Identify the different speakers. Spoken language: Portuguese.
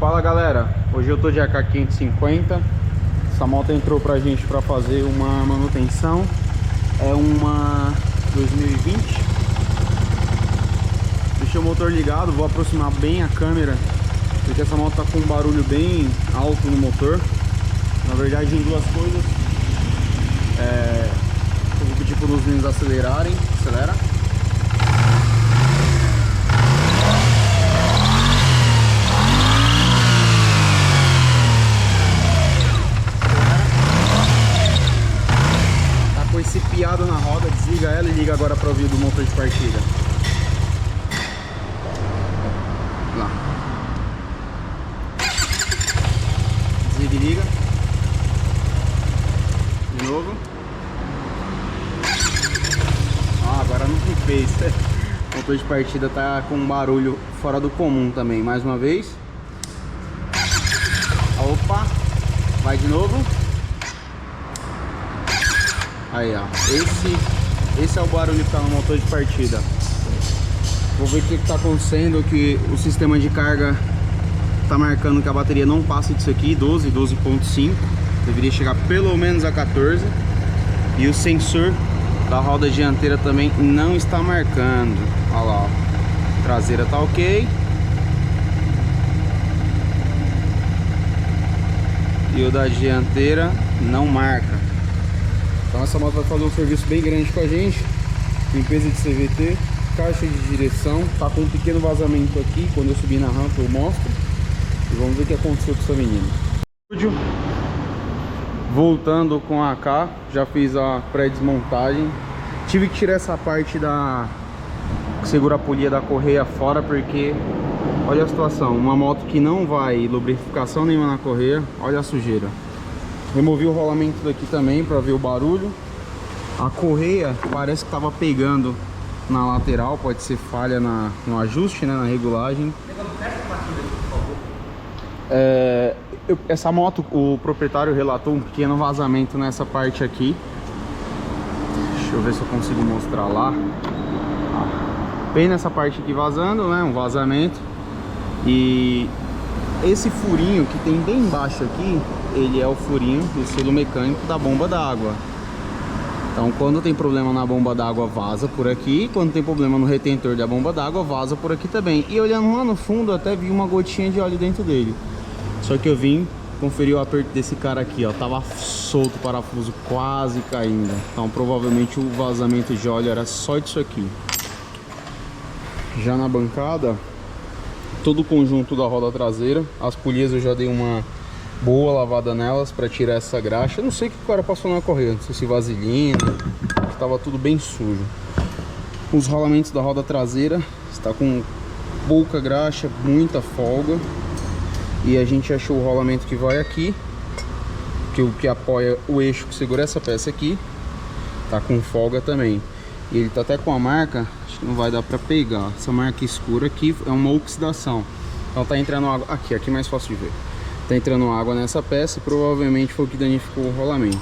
Speaker 1: Fala galera, hoje eu tô de AK550. Essa moto entrou pra gente pra fazer uma manutenção. É uma 2020. Deixei o motor ligado, vou aproximar bem a câmera, porque essa moto tá com um barulho bem alto no motor. Na verdade, em duas coisas. Eu vou pedir para os meninos acelerarem. Acelera. Tá com esse piado na roda, desliga ela e liga agora para ouvir do motor de partida. Lá. Desliga e liga. De novo. Agora não fez. O motor de partida tá com um barulho fora do comum também. Mais uma vez. Opa. Vai de novo. Aí, ó. Esse é o barulho que tá no motor de partida. Vou ver o que tá acontecendo, que o sistema de carga tá marcando que a bateria não passa disso aqui, 12.5. Deveria chegar pelo menos a 14. E o sensor da roda dianteira também não está marcando. Olha lá, ó. Traseira tá ok. E o da dianteira não marca. Então essa moto vai fazer um serviço bem grande com a gente. Limpeza de CVT, caixa de direção. Tá com um pequeno vazamento aqui. Quando eu subir na rampa eu mostro. E vamos ver o que aconteceu com essa menina. Voltando com a AK, já fiz a pré-desmontagem. Tive que tirar essa parte da que segura a polia da correia fora, porque olha a situação, uma moto que não vai lubrificação nenhuma na correia. Olha a sujeira. Removi o rolamento daqui também para ver o barulho. A correia parece que estava pegando na lateral, pode ser falha no ajuste, né, na regulagem. Essa moto, o proprietário relatou um pequeno vazamento nessa parte aqui. Deixa eu ver se eu consigo mostrar lá. Bem nessa parte aqui vazando, né? Um vazamento. E esse furinho que tem bem embaixo aqui, ele é o furinho do selo mecânico da bomba d'água. Então quando tem problema na bomba d'água, vaza por aqui. Quando tem problema no retentor da bomba d'água, vaza por aqui também. E olhando lá no fundo, eu até vi uma gotinha de óleo dentro dele. Só que eu vim conferir o aperto desse cara aqui, ó. Tava solto o parafuso, quase caindo. Então provavelmente o vazamento de óleo era só disso aqui. Já na bancada, todo o conjunto da roda traseira. As polias eu já dei uma boa lavada nelas para tirar essa graxa. Eu não sei o que o cara passou na correia, não sei se vaselina. Tava tudo bem sujo. Os rolamentos da roda traseira está com pouca graxa, muita folga. E a gente achou o rolamento que vai aqui, que apoia o eixo que segura essa peça aqui. Tá com folga também. E ele tá até com a marca, acho que não vai dar pra pegar. Essa marca escura aqui é uma oxidação. Então tá entrando água, aqui mais fácil de ver. Tá entrando água nessa peça e provavelmente foi o que danificou o rolamento.